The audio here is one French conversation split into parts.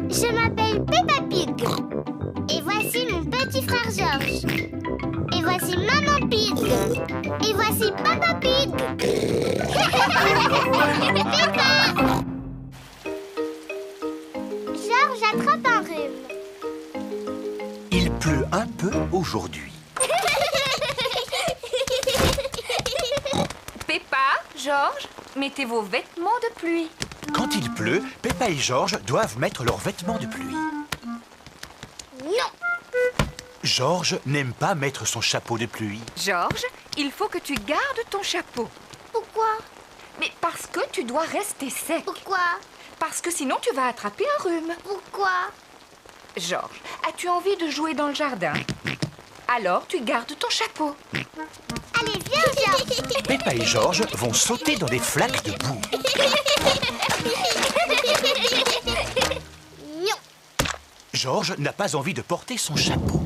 Je m'appelle Peppa Pig. Et voici mon petit frère George. Et voici Maman Pig. Et voici Papa Pig. Peppa! George attrape un rhume. Il pleut un peu aujourd'hui. Peppa, George, mettez vos vêtements de pluie. Quand il pleut, Peppa et George doivent mettre leurs vêtements de pluie. Non! George n'aime pas mettre son chapeau de pluie. George, il faut que tu gardes ton chapeau. Pourquoi? Mais parce que tu dois rester sec. Pourquoi? Parce que sinon tu vas attraper un rhume. Pourquoi? George, as-tu envie de jouer dans le jardin? Alors tu gardes ton chapeau. Allez, viens, George! Peppa et George vont sauter dans des flaques de boue. Non! George n'a pas envie de porter son chapeau.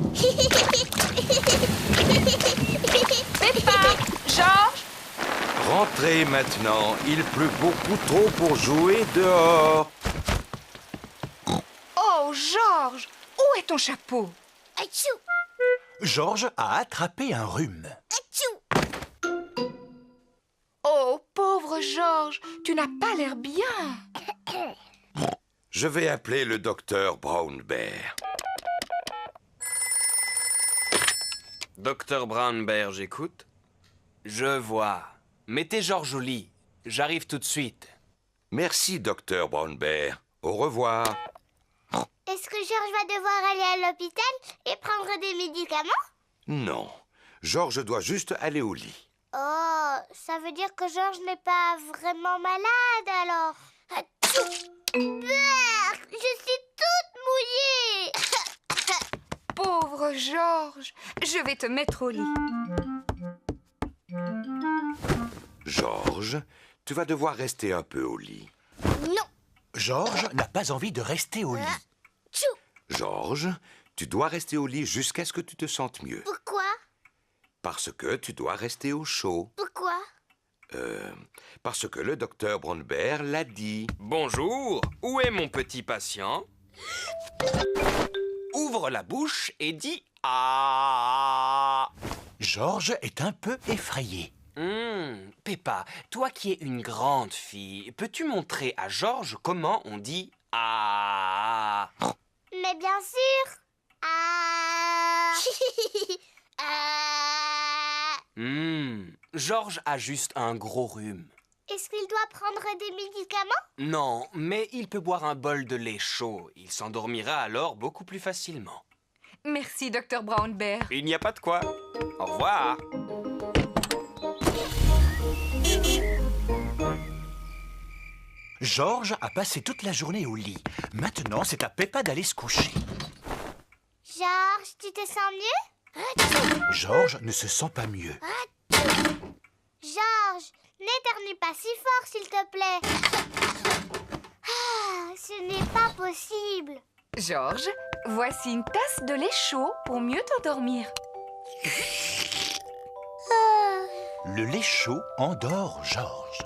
Peppa, George, Rentrez maintenant, il pleut beaucoup trop pour jouer dehors. oh George, où est ton chapeau? Atchou! George a attrapé un rhume. Atchou! Oh pauvre George, tu n'as pas l'air bien. Je vais appeler le docteur Brown Bear. Docteur Brown Bear, j'écoute. Je vois. Mettez George au lit. J'arrive tout de suite. Merci, docteur Brown Bear. Au revoir. Est-ce que George va devoir aller à l'hôpital et prendre des médicaments? Non, George doit juste aller au lit. Oh, ça veut dire que George n'est pas vraiment malade alors. Atchou! Berk, je suis toute mouillée. Pauvre George, je vais te mettre au lit. George, tu vas devoir rester un peu au lit. Non. George n'a pas envie de rester au lit. Tchou! George, tu dois rester au lit jusqu'à ce que tu te sentes mieux. Pourquoi? Parce que tu dois rester au chaud. Pourquoi? Parce que le docteur Brown Bear l'a dit. Bonjour, où est mon petit patient? Ouvre la bouche et dis « Ah ». George est un peu effrayé. Peppa, toi qui es une grande fille, peux-tu montrer à George comment on dit « Ah ». Mais bien sûr. Ah. Ah. George a juste un gros rhume. Est-ce qu'il doit prendre des médicaments? Non, mais il peut boire un bol de lait chaud. Il s'endormira alors beaucoup plus facilement. Merci, Dr Brown Bear. Il n'y a pas de quoi. Au revoir. George a passé toute la journée au lit. Maintenant, c'est à Peppa d'aller se coucher. George, tu te sens mieux? George ne se sent pas mieux. George, n'éternue pas si fort, s'il te plaît. Ah, ce n'est pas possible. George, voici une tasse de lait chaud pour mieux t'endormir. Le lait chaud endort George.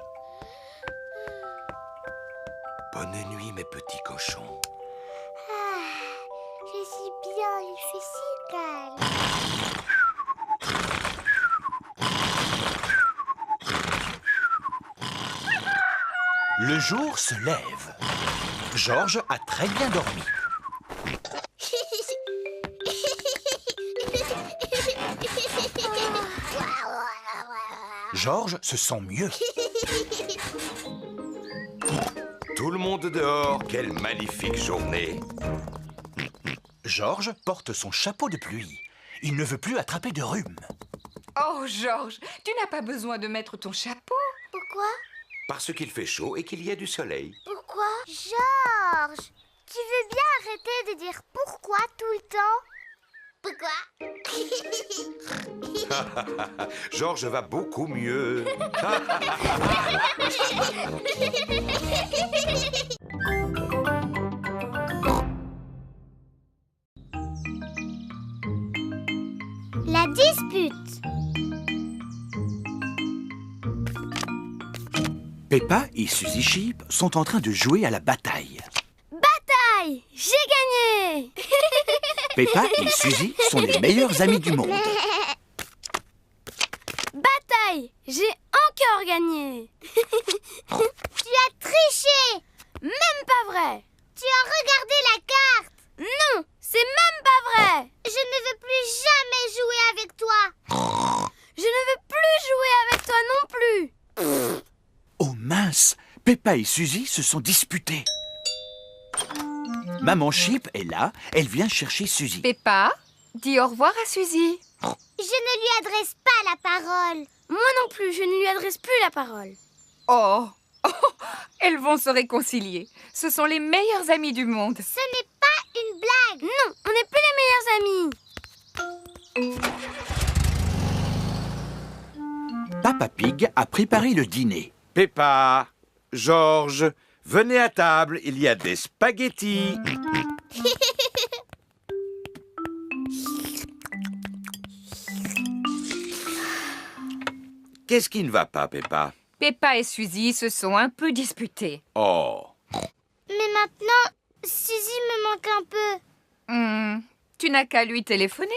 Bonne nuit, mes petits cochons. Ah, je suis bien, il fait si calme. Le jour se lève. George a très bien dormi. George se sent mieux. Tout le monde dehors, quelle magnifique journée. George porte son chapeau de pluie. Il ne veut plus attraper de rhume. Oh, George, tu n'as pas besoin de mettre ton chapeau. Pourquoi? Parce qu'il fait chaud et qu'il y a du soleil. Pourquoi? George, tu veux bien arrêter de dire pourquoi tout le temps? Pourquoi? George va beaucoup mieux. La dispute. Peppa et Suzy Sheep sont en train de jouer à la bataille. Bataille! J'ai gagné! Peppa et Suzy sont les meilleurs amis du monde. Bataille! J'ai encore gagné! Tu as triché! Même pas vrai! Tu as regardé la carte! Non! C'est même pas vrai! Je ne veux plus jamais jouer avec toi! Je ne veux plus jouer avec toi non plus! Oh mince! Peppa et Suzy se sont disputés. Maman Sheep est là, elle vient chercher Suzy. Peppa, dis au revoir à Suzy. Je ne lui adresse pas la parole. Moi non plus, je ne lui adresse plus la parole. Oh, elles vont se réconcilier. Ce sont les meilleurs amis du monde. Ce n'est pas une blague. Non, on n'est plus les meilleurs amis. Papa Pig a préparé le dîner. Peppa, George, venez à table, il y a des spaghettis. Qu'est-ce qui ne va pas, Peppa? Peppa et Suzy se sont un peu disputés. Oh, Mais maintenant, Suzy me manque un peu. Tu n'as qu'à lui téléphoner.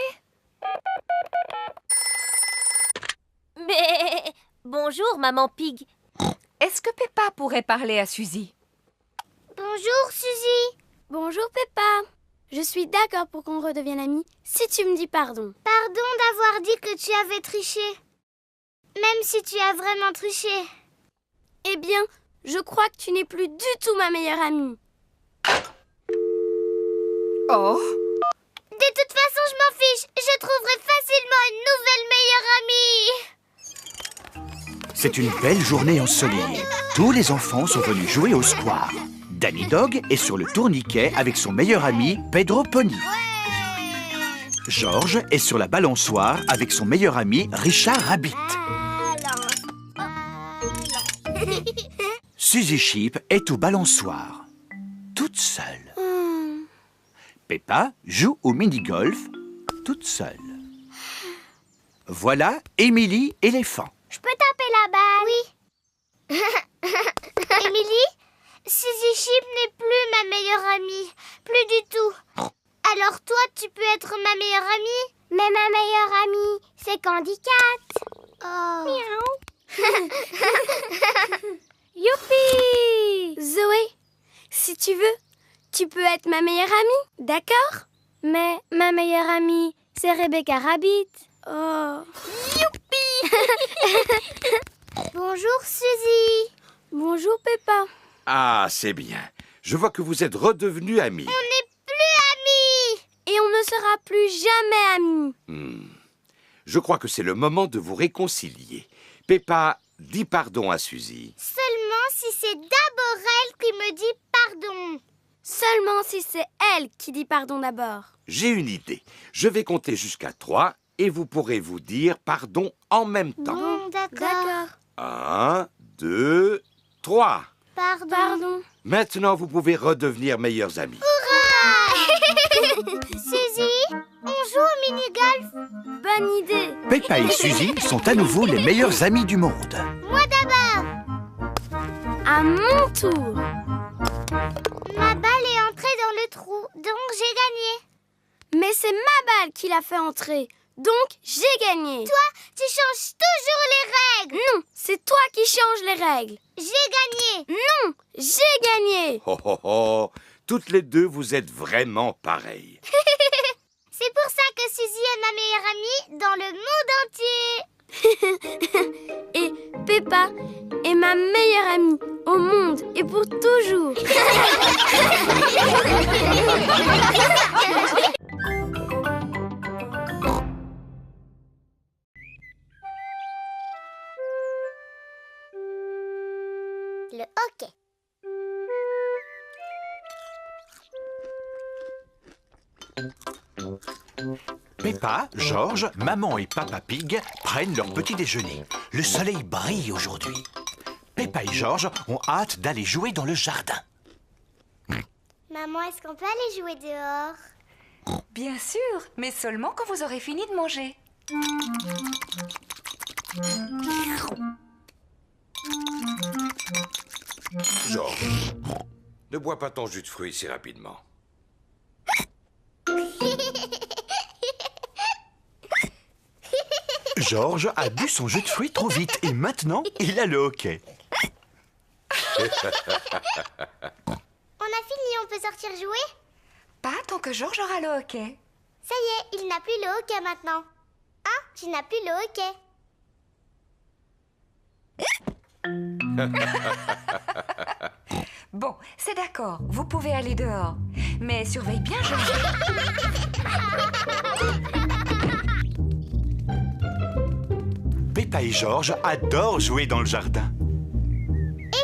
Mais bonjour, maman Pig. Est-ce que Peppa pourrait parler à Suzy? Bonjour, Suzy. Bonjour, Peppa. Je suis d'accord pour qu'on redevienne amis si tu me dis pardon. Pardon d'avoir dit que tu avais triché. Même si tu as vraiment triché. Eh bien, je crois que tu n'es plus du tout ma meilleure amie. Oh, De toute façon, je m'en fiche. Je trouverai facilement une nouvelle meilleure amie. C'est une belle journée ensoleillée. Tous les enfants sont venus jouer au square. Danny Dog est sur le tourniquet avec son meilleur ami Pedro Pony. George est sur la balançoire avec son meilleur ami Richard Rabbit. Suzy Sheep est au balançoire, toute seule. Peppa joue au mini-golf, toute seule. Voilà Emily éléphant. Je peux taper la balle? Oui. Émilie, Suzy Sheep n'est plus ma meilleure amie. Plus du tout. Alors toi, tu peux être ma meilleure amie? Mais ma meilleure amie, c'est Candy Cat. Oh. Miaou. Youpi! Zoé, si tu veux, tu peux être ma meilleure amie, d'accord? Mais ma meilleure amie, c'est Rebecca Rabbit. Oh. Youpi! Bonjour Suzy. Bonjour Peppa. ah, c'est bien. Je vois que vous êtes redevenus amis. On n'est plus amis. Et on ne sera plus jamais amis. Je crois que c'est le moment de vous réconcilier. Peppa, dis pardon à Suzy. Seulement si c'est d'abord elle qui me dit pardon. Seulement si c'est elle qui dit pardon d'abord. J'ai une idée. Je vais compter jusqu'à 3 et vous pourrez vous dire pardon en même temps. Bon, d'accord. 1, 2, 3. Pardon. Pardon. Maintenant, vous pouvez redevenir meilleurs amis. Suzy, on joue au mini-golf? Bonne idée. Peppa et Suzy sont à nouveau les meilleurs amis du monde. Moi d'abord. À mon tour. Ma balle est entrée dans le trou, donc j'ai gagné. Mais c'est ma balle qui l'a fait entrer, donc j'ai gagné. Toi, tu changes toujours les règles. Non, c'est toi qui changes les règles. J'ai gagné. Non, j'ai gagné. Oh, oh, oh. Toutes les deux, vous êtes vraiment pareilles. C'est pour ça que Suzy est ma meilleure amie dans le monde entier. Et Peppa est ma meilleure amie au monde et pour toujours. Le hockey. Peppa, George, maman et Papa Pig prennent leur petit déjeuner. Le soleil brille aujourd'hui. Peppa et George ont hâte d'aller jouer dans le jardin. Maman, est-ce qu'on peut aller jouer dehors? bien sûr, mais seulement quand vous aurez fini de manger. Georges, ne bois pas ton jus de fruits si rapidement. Georges a bu son jus de fruits trop vite et maintenant, il a le hoquet. On a fini, on peut sortir jouer? Pas tant que Georges aura le hockey. Ça y est, il n'a plus le hoquet maintenant. Hein? Tu n'as plus le hoquet. Bon, c'est d'accord, vous pouvez aller dehors. Mais surveille bien, Georges. Peppa et Georges adorent jouer dans le jardin.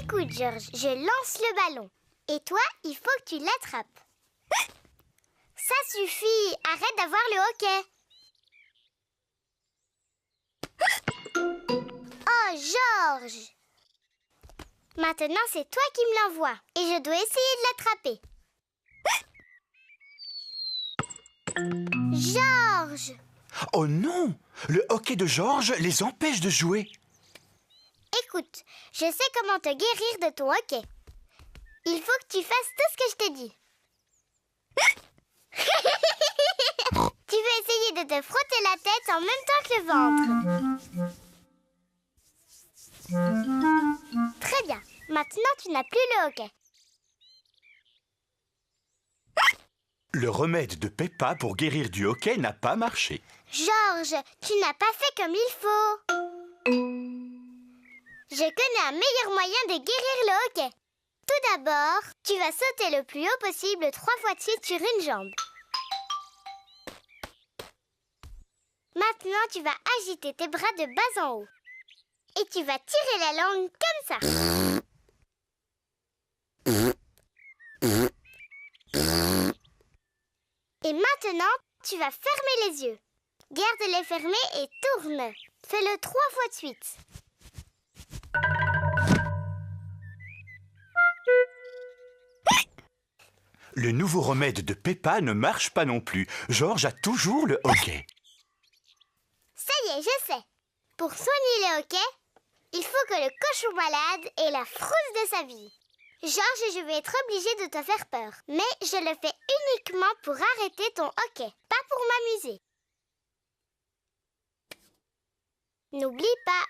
Écoute, Georges, je lance le ballon. Et toi, il faut que tu l'attrapes. Ça suffit, arrête d'avoir le hoquet. Oh, Georges! Maintenant, c'est toi qui me l'envoies. Et je dois essayer de l'attraper. Georges! Oh non! Le hoquet de Georges les empêche de jouer. Écoute, je sais comment te guérir de ton hoquet. Il faut que tu fasses tout ce que je t'ai dit. Tu veux essayer de te frotter la tête en même temps que le ventre. Très bien. Maintenant, tu n'as plus le hoquet. Le remède de Peppa pour guérir du hoquet n'a pas marché. Georges, tu n'as pas fait comme il faut. Je connais un meilleur moyen de guérir le hoquet. Tout d'abord, tu vas sauter le plus haut possible 3 fois de suite sur une jambe. Maintenant, tu vas agiter tes bras de bas en haut. Et tu vas tirer la langue comme ça. Et maintenant, tu vas fermer les yeux. Garde-les fermés et tourne. Fais-le 3 fois de suite. Le nouveau remède de Peppa ne marche pas non plus. Georges a toujours le hoquet. Ça y est, je sais. Pour soigner le hoquet, il faut que le cochon malade ait la frousse de sa vie. Georges, je vais être obligée de te faire peur. Mais je le fais uniquement pour arrêter ton hoquet, pas pour m'amuser. N'oublie pas,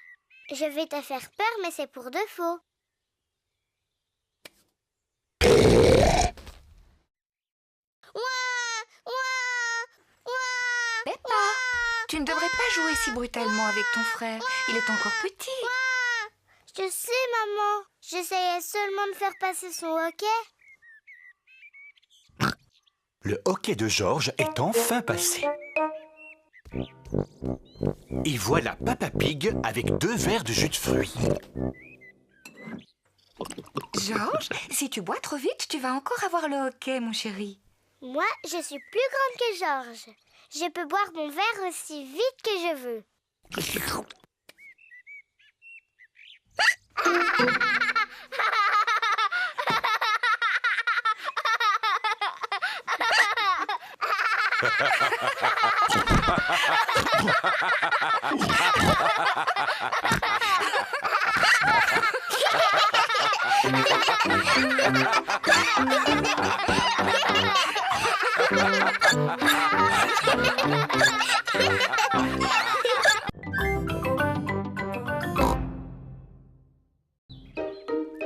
je vais te faire peur, mais c'est pour de faux. Peppa, tu ne devrais pas jouer si brutalement avec ton frère. Il est encore petit. Je sais, maman. J'essayais seulement de faire passer son hoquet. Le hoquet de Georges est enfin passé. Et voilà Papa Pig avec 2 verres de jus de fruits. Georges, si tu bois trop vite, tu vas encore avoir le hoquet, mon chéri. Moi, je suis plus grande que Georges. Je peux boire mon verre aussi vite que je veux.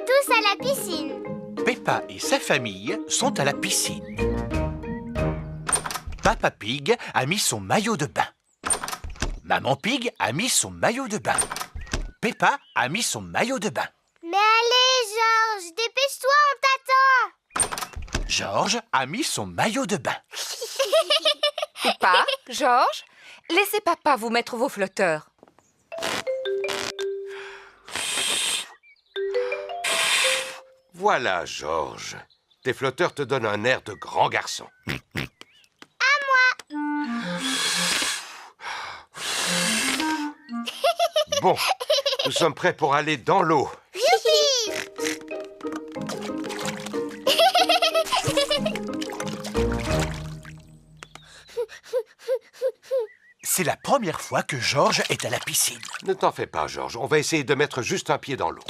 Tous à la piscine. Peppa et sa famille sont à la piscine. Papa Pig a mis son maillot de bain. Maman Pig a mis son maillot de bain. Peppa a mis son maillot de bain. Mais allez, Georges, dépêche-toi, on t'attend. Georges a mis son maillot de bain. Peppa, Georges, laissez papa vous mettre vos flotteurs. Voilà, Georges. Tes flotteurs te donnent un air de grand garçon. Bon, nous sommes prêts pour aller dans l'eau. C'est la première fois que Georges est à la piscine. Ne t'en fais pas, Georges. On va essayer de mettre juste un pied dans l'eau.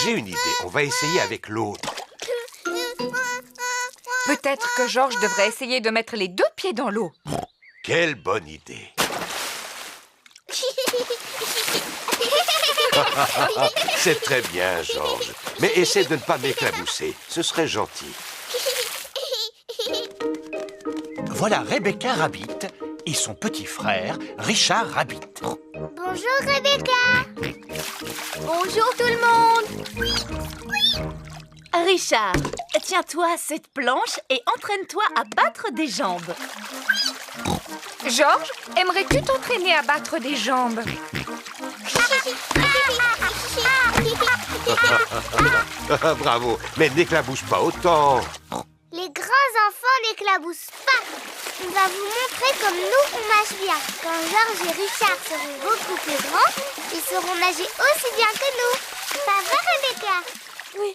J'ai une idée, on va essayer avec l'autre. Peut-être que Georges devrait essayer de mettre les 2 pieds dans l'eau. Quelle bonne idée. C'est très bien, Georges. Mais essaie de ne pas m'éclabousser, ce serait gentil. Voilà Rebecca Rabbit et son petit frère Richard Rabbit. Bonjour Rebecca. Bonjour tout le monde. Richard, tiens-toi à cette planche et entraîne-toi à battre des jambes. Georges, aimerais-tu t'entraîner à battre des jambes? Bravo, mais n'éclabousse pas autant. Les grands enfants n'éclaboussent pas. On va vous montrer comme nous on nage bien. Quand Georges et Richard seront beaucoup plus grands, ils sauront nager aussi bien que nous. Ça va Rebecca? Oui.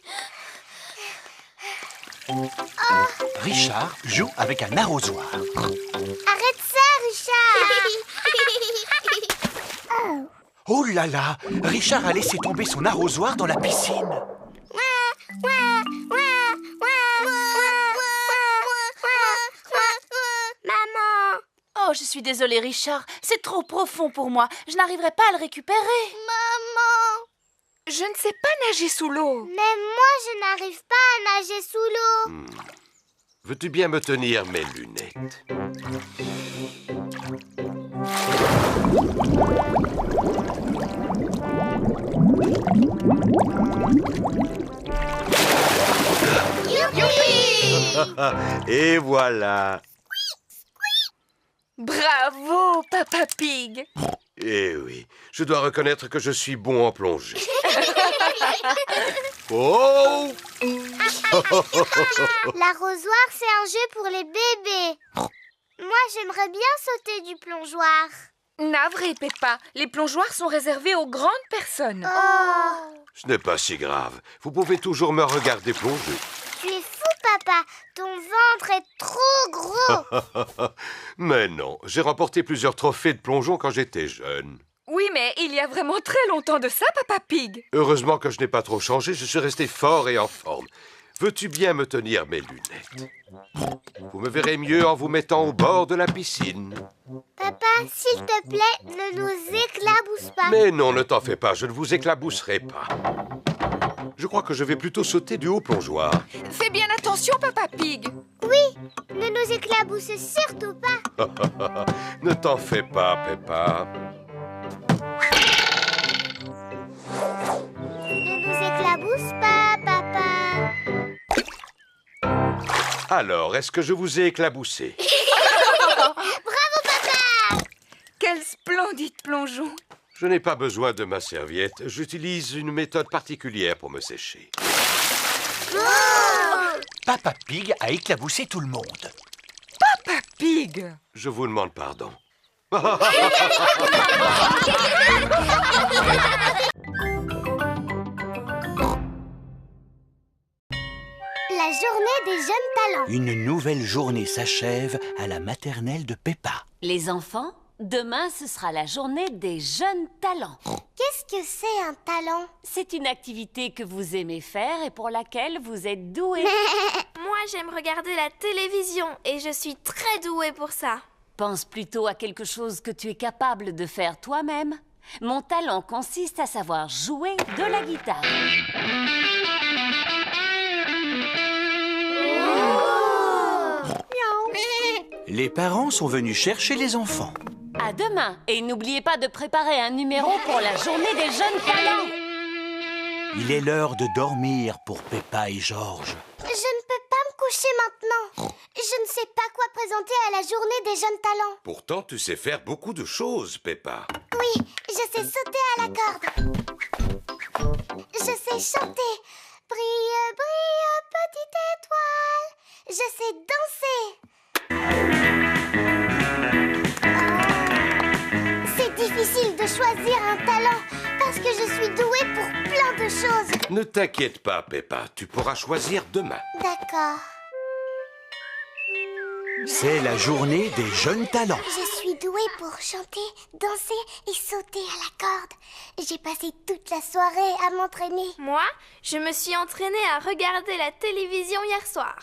Richard joue avec un arrosoir. Arrête ça Richard. Oh là là, Richard a laissé tomber son arrosoir dans la piscine. Maman. Oh, je suis désolée, Richard. C'est trop profond pour moi. Je n'arriverai pas à le récupérer. Maman. Je ne sais pas nager sous l'eau. Même moi je n'arrive pas à nager sous l'eau. Veux-tu bien me tenir mes lunettes? Et voilà. Bravo, Papa Pig. Eh oui, je dois reconnaître que je suis bon en plongée. Oh! L'arrosoir, c'est un jeu pour les bébés. Moi, j'aimerais bien sauter du plongeoir. Navré, Peppa. Les plongeoires sont réservés aux grandes personnes. Oh, Ce n'est pas si grave. Vous pouvez toujours me regarder plonger. tu es fou, papa. Ton ventre est trop gros. Mais non, j'ai remporté plusieurs trophées de plongeon quand j'étais jeune. Oui, mais il y a vraiment très longtemps de ça, Papa Pig. Heureusement que je n'ai pas trop changé, je suis resté fort et en forme. Veux-tu bien me tenir mes lunettes? Vous me verrez mieux en vous mettant au bord de la piscine. Papa, s'il te plaît, ne nous éclabousse pas. Mais non, ne t'en fais pas, je ne vous éclabousserai pas. Je crois que je vais plutôt sauter du haut plongeoir. Fais bien attention, Papa Pig. Oui, ne nous éclabousse surtout pas. Ne t'en fais pas, Peppa. Ne nous éclabousse pas, papa. Alors, est-ce que je vous ai éclaboussé? Bravo, papa. Quel splendide plongeon. Je n'ai pas besoin de ma serviette. J'utilise une méthode particulière pour me sécher. Papa Pig a éclaboussé tout le monde. Papa Pig. Je vous demande pardon. La journée des jeunes talents. Une nouvelle journée s'achève à la maternelle de Peppa. Les enfants, demain ce sera la journée des jeunes talents. Qu'est-ce que c'est un talent? C'est une activité que vous aimez faire et pour laquelle vous êtes doués. Moi, j'aime regarder la télévision et je suis très douée pour ça. Pense plutôt à quelque chose que tu es capable de faire toi-même. Mon talent consiste à savoir jouer de la guitare. Les parents sont venus chercher les enfants. À demain et n'oubliez pas de préparer un numéro pour la journée des jeunes talents. Il est l'heure de dormir pour Peppa et Georges. Je ne peux pas me coucher maintenant. Je ne sais pas quoi présenter à la journée des jeunes talents. Pourtant, tu sais faire beaucoup de choses, Peppa. Oui, je sais sauter à la corde. Je sais chanter. Brille, brille, petite étoile. Je sais danser. C'est difficile de choisir un talent parce que je suis douée pour plein de choses. Ne t'inquiète pas, Peppa. Tu pourras choisir demain. D'accord. C'est la journée des jeunes talents. Je suis douée pour chanter, danser et sauter à la corde. J'ai passé toute la soirée à m'entraîner. Moi, je me suis entraînée à regarder la télévision hier soir.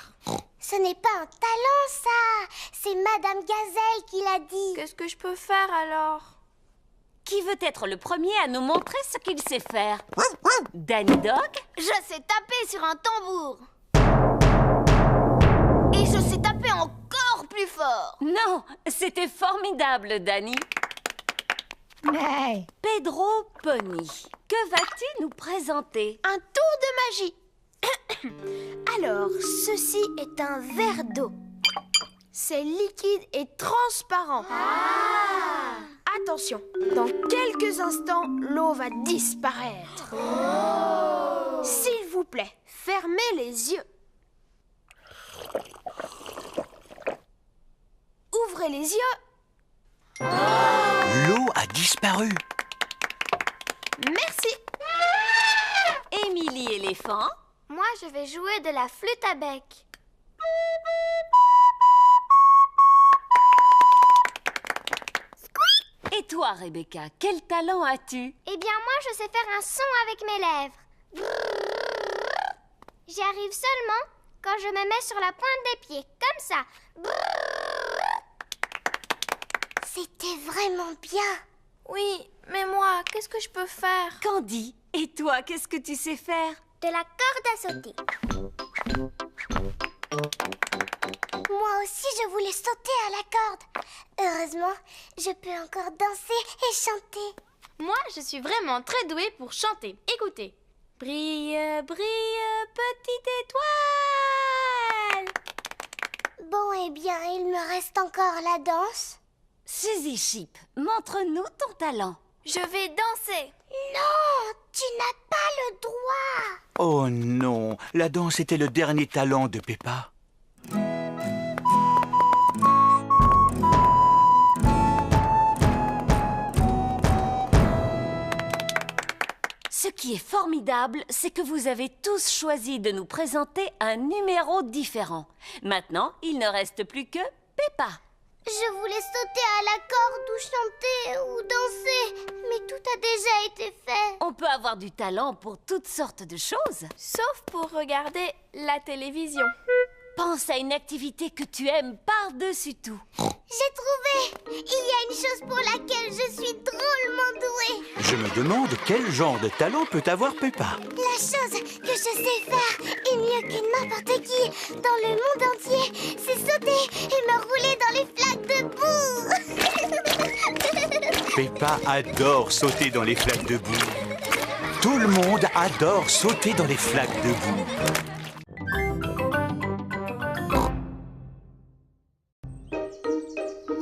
Ce n'est pas un talent, ça. C'est Madame Gazelle qui l'a dit. Qu'est-ce que je peux faire alors? Qui veut être le premier à nous montrer ce qu'il sait faire? Danny Dog? Je sais taper sur un tambour. Et je sais taper encore plus fort. Non, c'était formidable, Danny. Pedro Pony, que vas-tu nous présenter? Un tour de magie. Alors, ceci est un verre d'eau. C'est liquide et transparent. Attention, dans quelques instants, l'eau va disparaître. S'il vous plaît, fermez les yeux. Ouvrez les yeux. L'eau a disparu. Merci. Émilie éléphant? Moi, je vais jouer de la flûte à bec. Et toi, Rebecca, quel talent as-tu? Eh bien, moi, je sais faire un son avec mes lèvres. J'y arrive seulement quand je me mets sur la pointe des pieds, comme ça. C'était vraiment bien. Oui, mais moi, qu'est-ce que je peux faire? Candy, et toi, qu'est-ce que tu sais faire? De la corde à sauter. Moi aussi, je voulais sauter à la corde. Heureusement, je peux encore danser et chanter. Moi, je suis vraiment très douée pour chanter. Écoutez. Brille, brille, petite étoile. Bon, eh bien, il me reste encore la danse. Suzy Chip, montre-nous ton talent. Je vais danser. Non, tu n'as pas le droit. Oh non, la danse était le dernier talent de Peppa. Ce qui est formidable, c'est que vous avez tous choisi de nous présenter un numéro différent. Maintenant, il ne reste plus que Peppa. Je voulais sauter à la corde ou chanter ou danser, mais tout a déjà été fait. On peut avoir du talent pour toutes sortes de choses. Sauf pour regarder la télévision. Pense à une activité que tu aimes par-dessus tout. J'ai trouvé. Il y a une chose pour laquelle je suis drôlement douée. Je me demande quel genre de talent peut avoir Peppa. La chose que je sais faire, et mieux que n'importe qui, dans le monde entier, c'est sauter et me rouler dans les flaques de boue. Peppa adore sauter dans les flaques de boue. Tout le monde adore sauter dans les flaques de boue.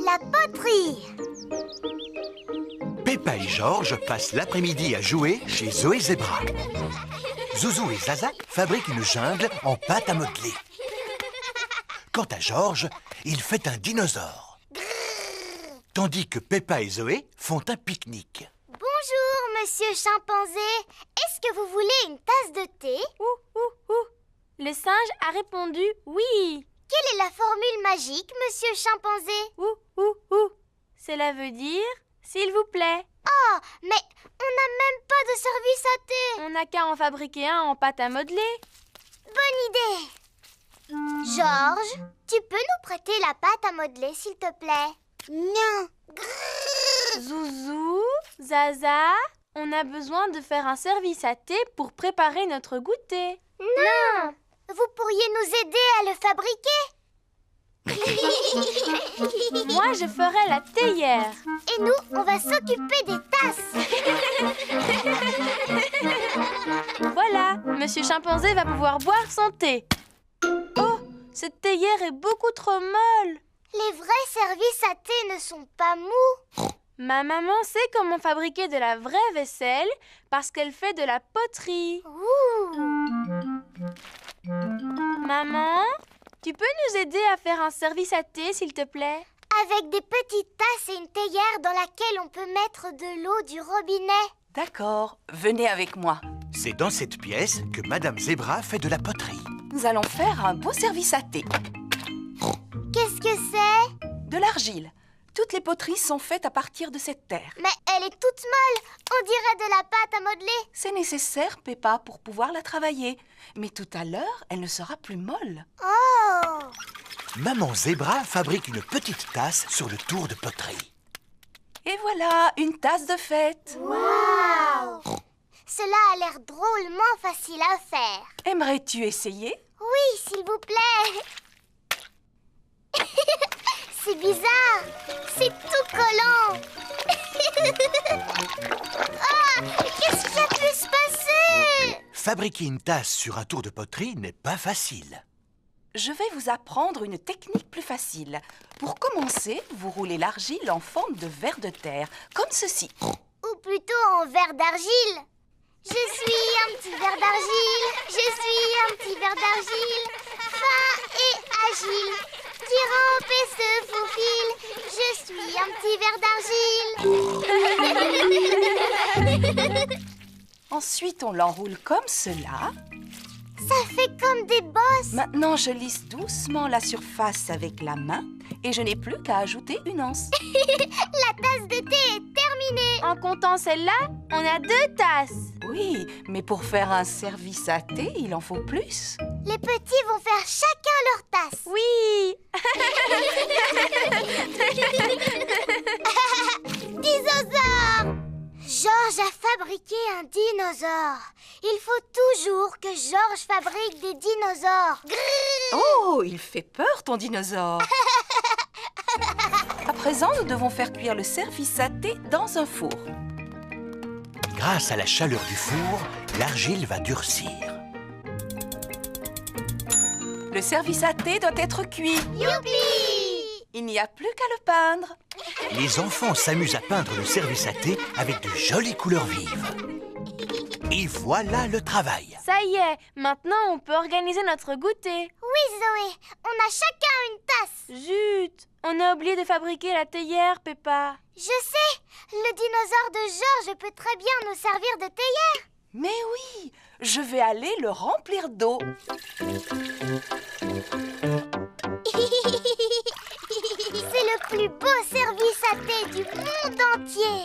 La poterie. Peppa et Georges passent l'après-midi à jouer chez Zoé Zebra. Zouzou et Zaza fabriquent une jungle en pâte à modeler. Quant à Georges, il fait un dinosaure. Tandis que Peppa et Zoé font un pique-nique. Bonjour, monsieur chimpanzé. Est-ce que vous voulez une tasse de thé? Le singe a répondu oui. Quelle est la formule magique, monsieur chimpanzé? Cela veut dire s'il vous plaît. Oh, mais on n'a même pas de service à thé. On n'a qu'à en fabriquer un en pâte à modeler. Bonne idée. Georges, tu peux nous prêter la pâte à modeler, s'il te plaît? Non. Zouzou, Zaza, on a besoin de faire un service à thé pour préparer notre goûter. Non. Vous pourriez nous aider à le fabriquer? Moi, je ferai la théière. Et nous, on va s'occuper des tasses. Voilà, Monsieur Chimpanzé va pouvoir boire son thé. Oh, cette théière est beaucoup trop molle. Les vrais services à thé ne sont pas mous. Ma maman sait comment fabriquer de la vraie vaisselle parce qu'elle fait de la poterie. Maman, tu peux nous aider à faire un service à thé, s'il te plaît? Avec des petites tasses et une théière dans laquelle on peut mettre de l'eau du robinet. D'accord, venez avec moi. C'est dans cette pièce que Madame Zebra fait de la poterie. Nous allons faire un beau service à thé. Qu'est-ce Qu'est-ce que c'est? De l'argile. Toutes les poteries sont faites à partir de cette terre. Mais elle est toute molle. On dirait de la pâte à modeler. C'est nécessaire, Peppa, pour pouvoir la travailler. Mais tout à l'heure, elle ne sera plus molle. Oh! Maman Zébra fabrique une petite tasse sur le tour de poterie. Et voilà, une tasse de fête. Waouh! Cela a l'air drôlement facile à faire. Aimerais-tu essayer? Oui, s'il vous plaît. C'est bizarre. C'est tout collant. Ah, qu'est-ce qui a pu se passer? Fabriquer une tasse sur un tour de poterie n'est pas facile. Je vais vous apprendre une technique plus facile. Pour commencer, vous roulez l'argile en forme de ver de terre, comme ceci. Ou plutôt en verre d'argile. Je suis un petit verre d'argile. Je suis un petit verre d'argile. Fin et agile. Qui rampe et se faufile. Je suis un petit verre d'argile. Ensuite, on l'enroule comme cela. Ça fait comme des bosses. Maintenant, je lisse doucement la surface avec la main et je n'ai plus qu'à ajouter une anse. La tasse de thé est terminée. En comptant celle-là, on a 2 tasses. Oui, mais pour faire un service à thé, il en faut plus. Les petits vont faire chacun leur tasse. Oui. Dinosaure! Georges a fabriqué un dinosaure. Il faut toujours que Georges fabrique des dinosaures. Grrr! Oh, il fait peur, ton dinosaure. À présent, nous devons faire cuire le service à thé dans un four. Grâce à la chaleur du four, l'argile va durcir. Le service à thé doit être cuit. Youpi! Il n'y a plus qu'à le peindre. Les enfants s'amusent à peindre le service à thé avec de jolies couleurs vives. Et voilà le travail. Ça y est, maintenant on peut organiser notre goûter. Oui, Zoé, on a chacun une tasse. Zut, on a oublié de fabriquer la théière, Peppa. Je sais, le dinosaure de Georges peut très bien nous servir de théière. Mais oui, je vais aller le remplir d'eau. C'est le plus beau service à thé du monde entier.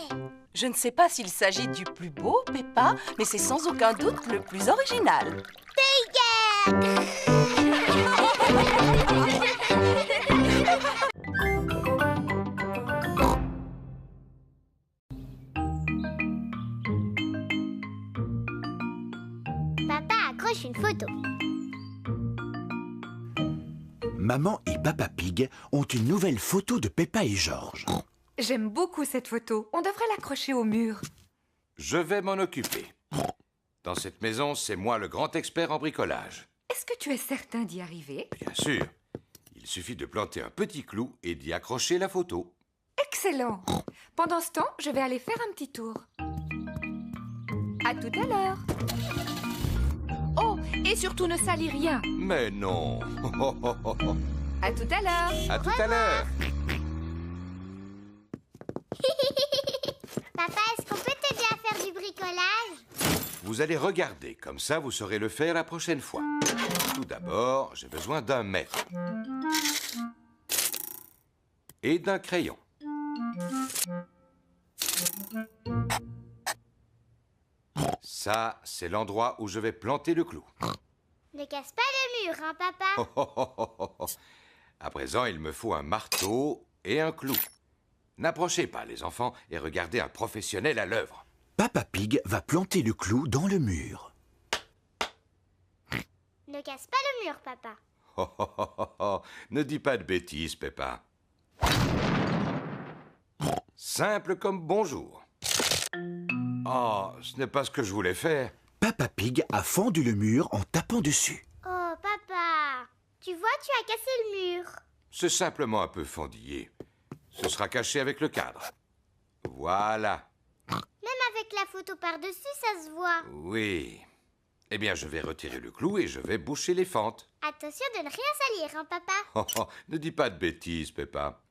Je ne sais pas s'il s'agit du plus beau, Peppa, mais c'est sans aucun doute le plus original. Théière! Papa accroche une photo. Maman et Papa Pig ont une nouvelle photo de Peppa et Georges. J'aime beaucoup cette photo. On devrait l'accrocher au mur. Je vais m'en occuper. Dans cette maison, c'est moi le grand expert en bricolage. Est-ce que tu es certain d'y arriver? Bien sûr. Il suffit de planter un petit clou et d'y accrocher la photo. Excellent. Pendant ce temps, je vais aller faire un petit tour. À tout à l'heure. Oh, et surtout ne salis rien. Mais non. À tout à l'heure. À tout à l'heure. Papa, est-ce qu'on peut t'aider à faire du bricolage? Vous allez regarder, comme ça vous saurez le faire la prochaine fois. Tout d'abord, j'ai besoin d'un mètre. Et d'un crayon. Ça, c'est l'endroit où je vais planter le clou. Ne casse pas le mur, hein, papa? À présent, il me faut un marteau et un clou. N'approchez pas, les enfants, et regardez un professionnel à l'œuvre. Papa Pig va planter le clou dans le mur. Ne casse pas le mur, papa. Ne dis pas de bêtises, Peppa. Simple comme bonjour. Oh, ce n'est pas ce que je voulais faire. Papa Pig a fendu le mur en tapant dessus. Oh, papa, tu vois, tu as cassé le mur. C'est simplement un peu fendillé. Ce sera caché avec le cadre. Voilà. Même avec la photo par-dessus, ça se voit. Oui. Eh bien, je vais retirer le clou et je vais boucher les fentes. Attention de ne rien salir, hein, papa? Ne dis pas de bêtises, Peppa.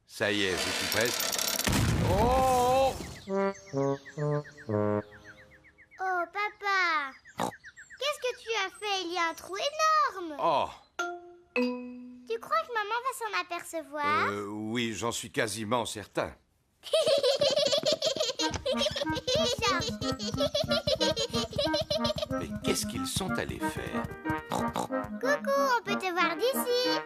Ça y est, je suis prête. Oh! Oh, papa, qu'est-ce que tu as fait? Il y a un trou énorme. Oh! Tu crois que va s'en apercevoir? Oui, j'en suis quasiment certain. Mais qu'est-ce qu'ils sont allés faire? Coucou, on peut te voir d'ici.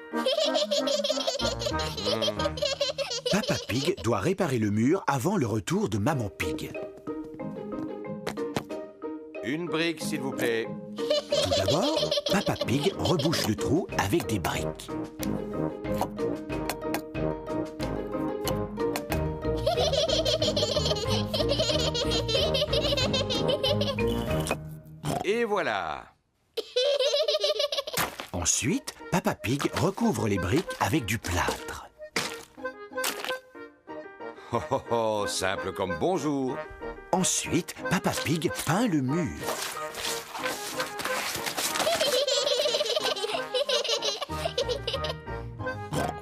Papa Pig doit réparer le mur avant le retour de Maman Pig. Une brique, s'il vous plaît. Tout d'abord, Papa Pig rebouche le trou avec des briques. Et voilà. Ensuite, Papa Pig recouvre les briques avec du plâtre. Oh, oh, oh, simple comme bonjour. Ensuite, Papa Pig peint le mur.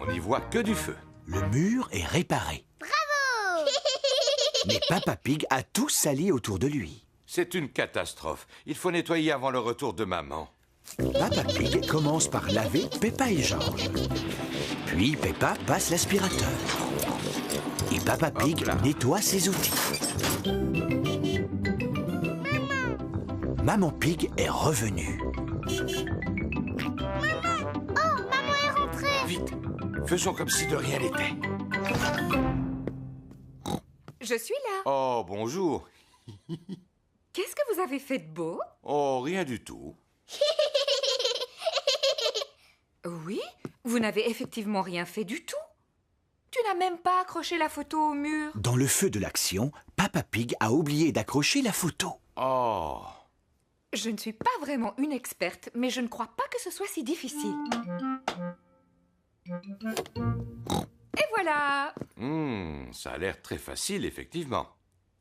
On n'y voit que du feu. Le mur est réparé. Bravo! Mais Papa Pig a tout sali autour de lui. C'est une catastrophe. Il faut nettoyer avant le retour de maman. Papa Pig commence par laver Peppa et George. Puis Peppa passe l'aspirateur. Et Papa Pig nettoie ses outils. Maman Pig est revenue. Oh, maman est rentrée. Vite, faisons comme si de rien n'était. Je suis là. Oh, bonjour. Qu'est-ce que vous avez fait de beau? Oh, rien du tout. Oui, vous n'avez effectivement rien fait du tout. Tu n'as même pas accroché la photo au mur. Dans le feu de l'action, Papa Pig a oublié d'accrocher la photo. Oh. Je ne suis pas vraiment une experte, mais je ne crois pas que ce soit si difficile. Et voilà! Ça a l'air très facile, effectivement.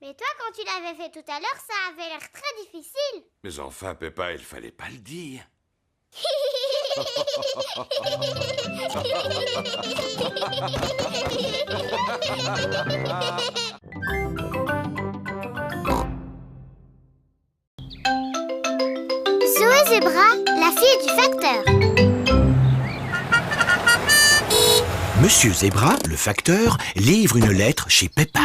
Mais toi, quand tu l'avais fait tout à l'heure, ça avait l'air très difficile. Mais enfin, Peppa, il fallait pas le dire. Zoé Zebra, la fille du facteur. Monsieur Zebra, le facteur, livre une lettre chez Peppa.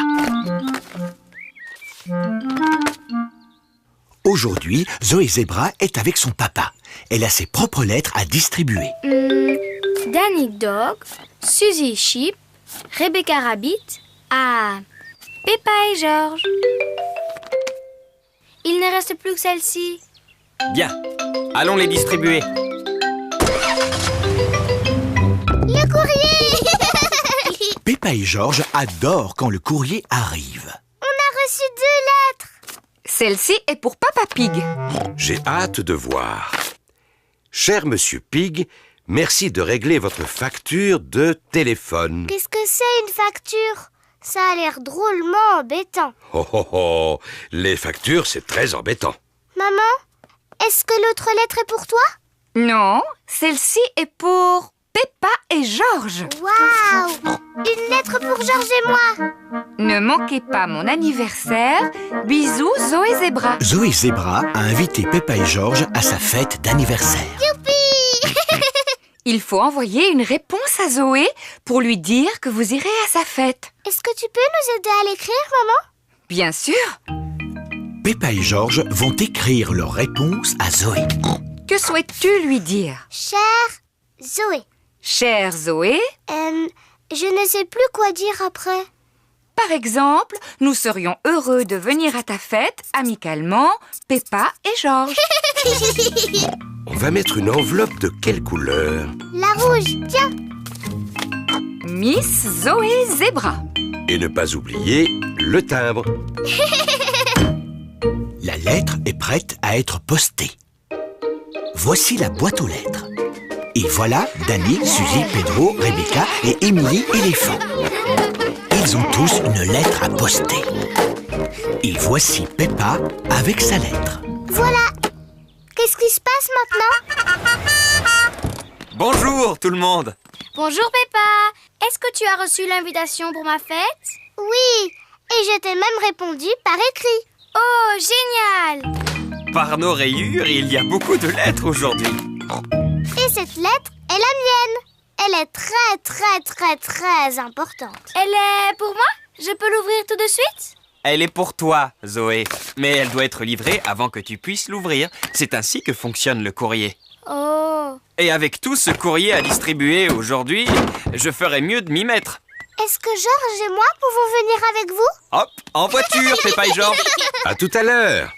Aujourd'hui, Zoé Zebra est avec son papa. Elle a ses propres lettres à distribuer. Danny Dog, Suzy Sheep, Rebecca Rabbit, à Peppa et George. Il ne reste plus que celle-ci. Bien, allons les distribuer. Le courrier! Peppa et George adorent quand le courrier arrive. On a reçu 2 lettres. Celle-ci est pour Papa Pig. J'ai hâte de voir. Cher Monsieur Pig, merci de régler votre facture de téléphone. Qu'est-ce que c'est une facture? Ça a l'air drôlement embêtant. Oh oh oh, les factures, c'est très embêtant. Maman, est-ce que l'autre lettre est pour toi? Non, celle-ci est pour Peppa et George. Waouh! Une lettre pour George et moi. Ne manquez pas mon anniversaire. Bisous, Zoé Zebra. Zoé Zebra a invité Peppa et George à sa fête d'anniversaire. Youpi! Il faut envoyer une réponse à Zoé pour lui dire que vous irez à sa fête. Est-ce que tu peux nous aider à l'écrire, maman? Bien sûr. Peppa et George vont écrire leur réponse à Zoé. Que souhaites-tu lui dire? Chère Zoé. Chère Zoé, je ne sais plus quoi dire après. par exemple, nous serions heureux de venir à ta fête, amicalement, Peppa et George. On va mettre une enveloppe de quelle couleur? La rouge, tiens. Miss Zoé Zebra. Et ne pas oublier le timbre. La lettre est prête à être postée. Voici la boîte aux lettres. Et voilà Danny, Suzy, Pedro, Rebecca et Emily Éléphant. Ils ont tous une lettre à poster. Et voici Peppa avec sa lettre. Voilà. Qu'est-ce qui se passe maintenant? Bonjour tout le monde. Bonjour Peppa. Est-ce que tu as reçu l'invitation pour ma fête? Oui. Et je t'ai même répondu par écrit. Oh, génial! Par nos rayures, il y a beaucoup de lettres aujourd'hui. Et cette lettre est la mienne. Elle est très importante. Elle est pour moi? Je peux l'ouvrir tout de suite? Elle est pour toi, Zoé. Mais elle doit être livrée avant que tu puisses l'ouvrir. C'est ainsi que fonctionne le courrier. Oh. Et avec tout ce courrier à distribuer aujourd'hui, je ferais mieux de m'y mettre. Est-ce que Georges et moi pouvons venir avec vous? Hop, en voiture, Peppa et Georges. À tout à l'heure.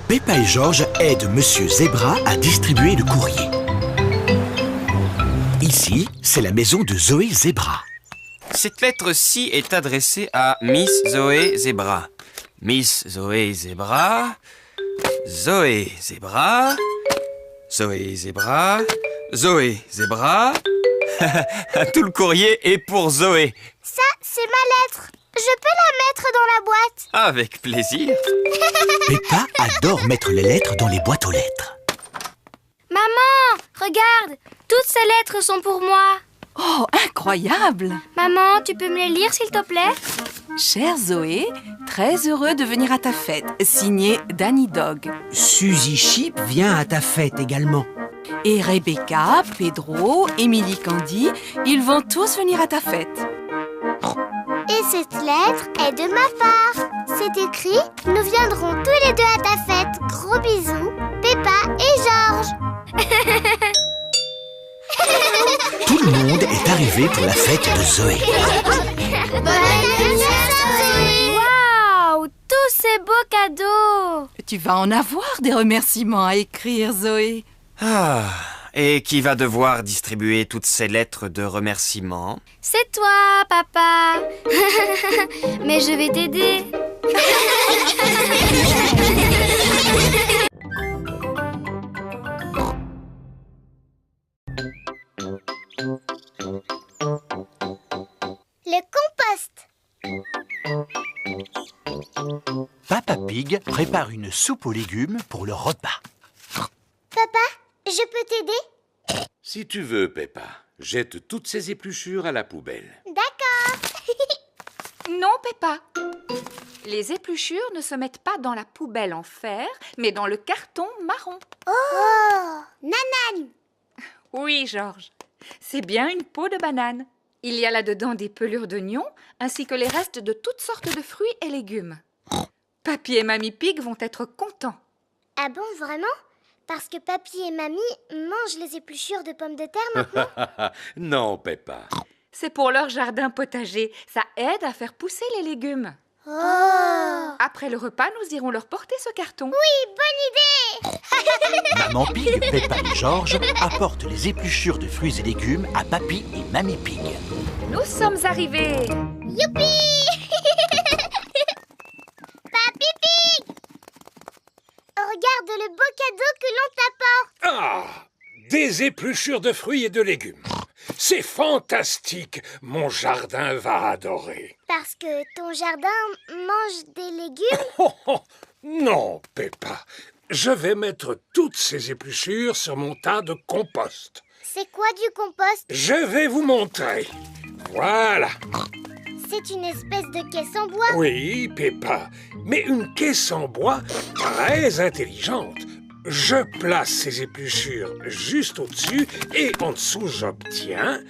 Peppa et Georges aident Monsieur Zebra à distribuer le courrier. Ici, c'est la maison de Zoé Zebra. Cette lettre-ci est adressée à Miss Zoé Zebra. Miss Zoé Zebra, Zoé Zebra, Zoé Zebra, Zoé Zebra. Tout le courrier est pour Zoé. Ça, c'est ma lettre. Je peux la mettre dans la boîte? Avec plaisir. Peppa adore mettre les lettres dans les boîtes aux lettres. Maman, regarde, toutes ces lettres sont pour moi. Oh, incroyable! Maman, tu peux me les lire s'il te plaît? Chère Zoé, très heureux de venir à ta fête. Signé Danny Dog. Suzy Chip vient à ta fête également. Et Rebecca, Pedro, Émilie Candy, ils vont tous venir à ta fête. Et cette lettre est de ma part. C'est écrit, nous viendrons tous les deux à ta fête. Gros bisous, Peppa et Georges. Tout le monde est arrivé pour la fête de Zoé. Waouh, tous ces beaux cadeaux. Tu vas en avoir des remerciements à écrire, Zoé. Ah, et qui va devoir distribuer toutes ces lettres de remerciements? C'est toi, papa. Mais je vais t'aider. Le compost. Papa Pig prépare une soupe aux légumes pour le repas. Papa, je peux t'aider? Si tu veux, Peppa, jette toutes ces épluchures à la poubelle. D'accord. Non, Peppa. Les épluchures ne se mettent pas dans la poubelle en fer, mais dans le carton marron. Oh, Nanan. Oui, Georges. C'est bien une peau de banane. Il y a là-dedans des pelures d'oignons, ainsi que les restes de toutes sortes de fruits et légumes. Papy et Mamie Pig vont être contents. Ah bon, vraiment? Parce que Papy et Mamie mangent les épluchures de pommes de terre maintenant? Non, Peppa. C'est pour leur jardin potager. Ça aide à faire pousser les légumes. Oh. Après le repas, nous irons leur porter ce carton. Oui, bonne idée. Maman Pig, Peppa et Georges apportent les épluchures de fruits et légumes à Papy et Mamie Pig. Nous sommes arrivés. Youpi. Papy Pig. Regarde le beau cadeau que l'on t'apporte. Ah, des épluchures de fruits et de légumes. C'est fantastique. Mon jardin va adorer. Parce que ton jardin mange des légumes? Oh, oh, non, Peppa. Je vais mettre toutes ces épluchures sur mon tas de compost. C'est quoi du compost? Je vais vous montrer. Voilà. C'est une espèce de caisse en bois? Oui, Peppa, mais une caisse en bois très intelligente. Je place ces épluchures juste au-dessus et en dessous, j'obtiens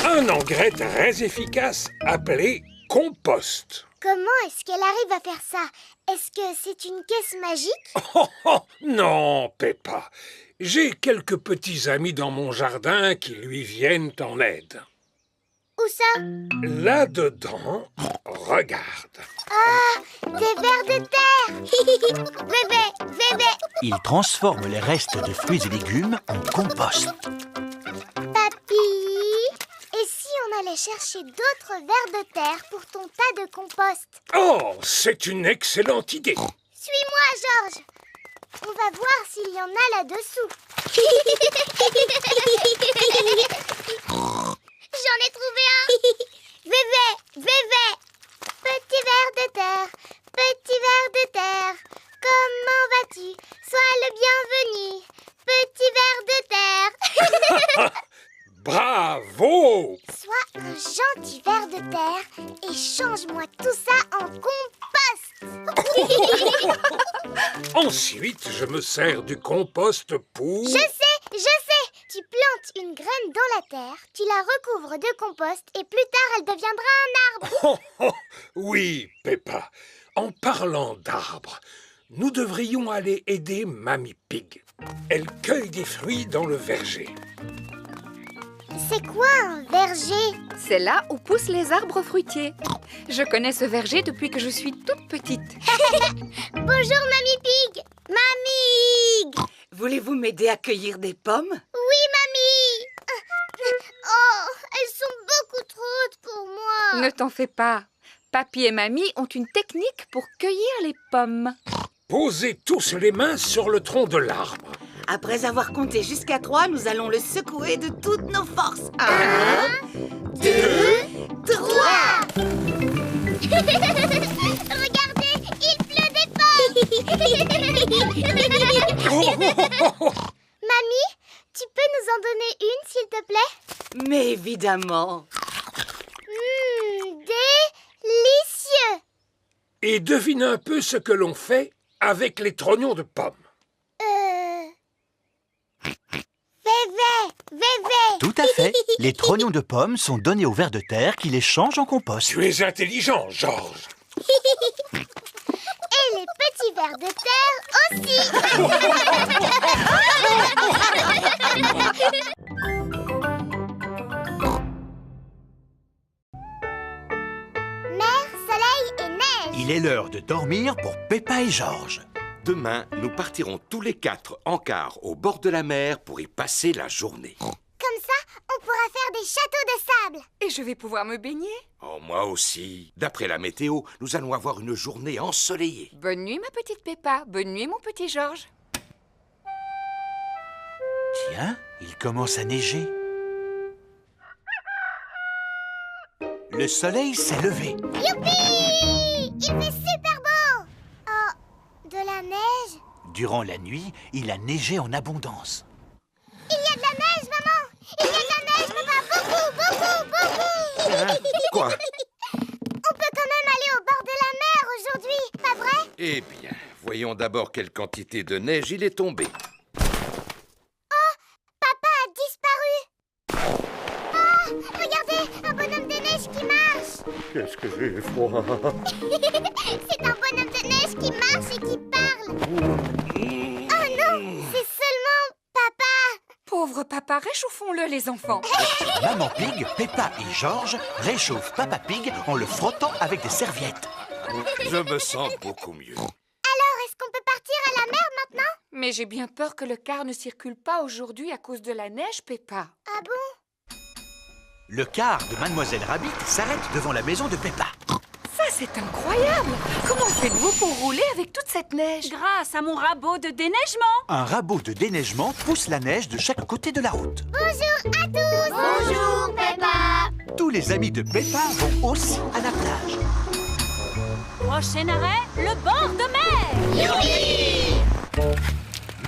un engrais très efficace appelé compost. Comment est-ce qu'elle arrive à faire ça? Est-ce que c'est une caisse magique? Oh, oh, non, Peppa. J'ai quelques petits amis dans mon jardin qui lui viennent en aide. Où ça? Là-dedans, regarde. Ah, des vers de terre. Bébé. Ils transforment les restes de fruits et légumes en compost. Papy, et si on allait chercher d'autres vers de terre pour ton tas de compost? Oh, c'est une excellente idée. Suis-moi, Georges. On va voir s'il y en a là-dessous. J'en ai trouvé un. Bébé. Petit ver de terre, comment vas-tu? Sois le bienvenu, petit ver de terre. Bravo! Sois un gentil ver de terre et change-moi tout ça en compost. Ensuite, je me sers du compost pour... Je sais. Tu places plantes une graine dans la terre, tu la recouvres de compost et plus tard elle deviendra un arbre. Oh, oh, oui, Peppa. En parlant d'arbres, nous devrions aller aider Mamie Pig. Elle cueille des fruits dans le verger. C'est quoi un verger? C'est là où poussent les arbres fruitiers. Je connais ce verger depuis que je suis toute petite. Bonjour Mamie Pig. Mamie! Voulez-vous m'aider à cueillir des pommes? Oui, Mamie! Oh, elles sont beaucoup trop hautes pour moi. Ne t'en fais pas. Papy et Mamie ont une technique pour cueillir les pommes. Posez tous les mains sur le tronc de l'arbre. Après avoir compté jusqu'à 3, nous allons le secouer de toutes nos forces. 1, 2, 3. Regardez, il pleut des pommes. Mamie, tu peux nous en donner une, s'il te plaît? Mais évidemment. Délicieux. Et devine un peu ce que l'on fait avec les trognons de pommes. Vévé. Tout à fait. Les trognons de pommes sont donnés aux vers de terre qui les changent en compost. Tu es intelligent, Georges. Et les petits vers de terre aussi. Mer, soleil et neige. Il est l'heure de dormir pour Peppa et Georges. Demain, nous partirons tous les 4 en car au bord de la mer pour y passer la journée. Comme ça, on pourra faire des châteaux de sable. Et je vais pouvoir me baigner. Oh, moi aussi. D'après la météo, nous allons avoir une journée ensoleillée. Bonne nuit, ma petite Peppa. Bonne nuit, mon petit Georges. Tiens, il commence à neiger. Le soleil s'est levé. Youpi! Il fait super beau. Oh, de la neige? Durant la nuit, il a neigé en abondance. Il y a de la neige, maman! Il y a de la neige, papa! Beaucoup! Quoi? On peut quand même aller au bord de la mer aujourd'hui, pas vrai? Eh bien, voyons d'abord quelle quantité de neige il est tombé. Oh! Papa a disparu! Oh! Regardez! Un bonhomme de neige qui marche! Qu'est-ce que j'ai froid! C'est un bonhomme de neige qui marche et qui parle! Oh non! C'est seulement papa! Pauvre papa, réchauffons-le, les enfants. Maman Pig, Peppa et Georges réchauffent Papa Pig en le frottant avec des serviettes. Je me sens beaucoup mieux. Alors, est-ce qu'on peut partir à la mer maintenant? Mais j'ai bien peur que le car ne circule pas aujourd'hui à cause de la neige, Peppa. Ah bon? Le car de Mademoiselle Rabbit s'arrête devant la maison de Peppa. Ça, c'est incroyable! Comment faites-vous pour rouler avec toute cette neige? Grâce à mon rabot de déneigement. Un rabot de déneigement pousse la neige de chaque côté de la route. Bonjour à tous! Bonjour, Peppa! Tous les amis de Peppa vont aussi à la plage. Prochain arrêt, le bord de mer. Youpi!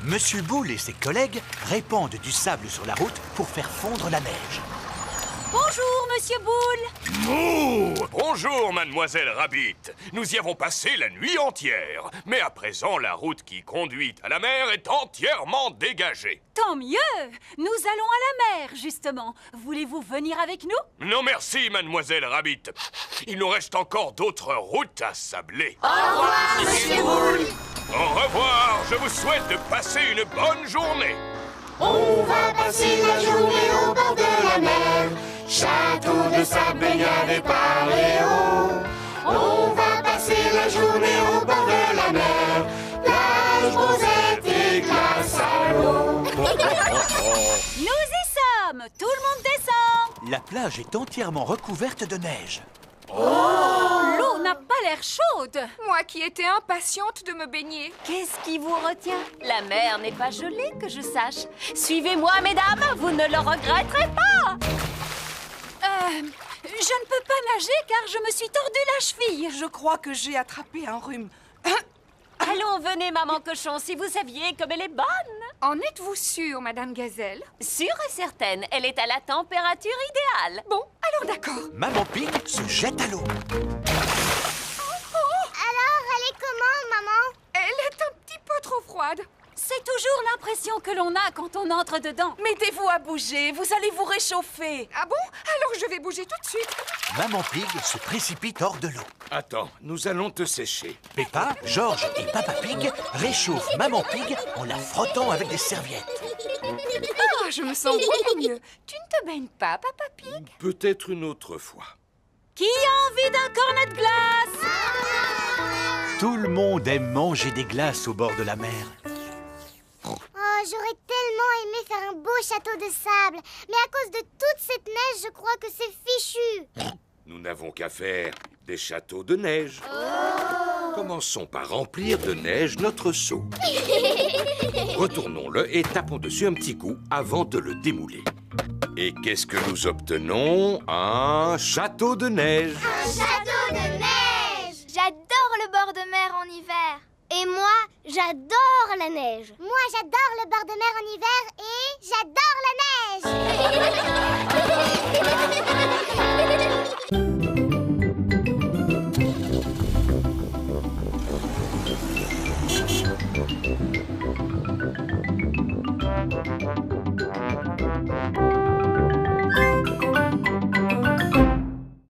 Monsieur Boule et ses collègues répandent du sable sur la route pour faire fondre la neige. Bonjour, Monsieur Boule. Mouh! Bonjour, Mademoiselle Rabbit. Nous y avons passé la nuit entière. Mais à présent, la route qui conduit à la mer est entièrement dégagée. Tant mieux. Nous allons à la mer, justement. Voulez-vous venir avec nous? Non merci, Mademoiselle Rabbit. Il nous reste encore d'autres routes à sabler. Au revoir, Monsieur Boule! Au revoir. Je vous souhaite de passer une bonne journée. On va passer la journée au bord de la mer. Château de sable, baignade et paléo. On va passer la journée au bord de la mer. Plage, rosette et glace à l'eau. Nous y sommes. Tout le monde descend. La plage est entièrement recouverte de neige. L'eau n'a pas l'air chaude. Moi qui étais impatiente de me baigner. Qu'est-ce qui vous retient? La mer n'est pas gelée, que je sache. Suivez-moi, mesdames, vous ne le regretterez pas. Je ne peux pas nager car je me suis tordu la cheville. Je crois que j'ai attrapé un rhume. Allons, venez, maman cochon, si vous saviez comme elle est bonne. En êtes-vous sûre, Madame Gazelle? Sûre et certaine, elle est à la température idéale. Bon, alors d'accord. Maman Pig se jette à l'eau. Alors, elle est comment, maman? Elle est un petit peu trop froide. C'est toujours l'impression que l'on a quand on entre dedans. Mettez-vous à bouger, vous allez vous réchauffer. Ah bon? Alors je vais bouger tout de suite. Maman Pig se précipite hors de l'eau. Attends, nous allons te sécher. Peppa, George et Papa Pig réchauffent Maman Pig en la frottant avec des serviettes. Oh, je me sens beaucoup mieux. Tu ne te baignes pas, Papa Pig? Peut-être une autre fois. Qui a envie d'un cornet de glace? Tout le monde aime manger des glaces au bord de la mer. Oh, j'aurais tellement aimé faire un beau château de sable. Mais à cause de toute cette neige, je crois que c'est fichu. Nous n'avons qu'à faire des châteaux de neige. Commençons par remplir de neige notre seau. Retournons-le et tapons dessus un petit coup avant de le démouler. Et qu'est-ce que nous obtenons? Un château de neige. Un château de neige! J'adore le bord de mer en hiver. Et moi, j'adore la neige. Moi, j'adore le bord de mer en hiver et j'adore la neige.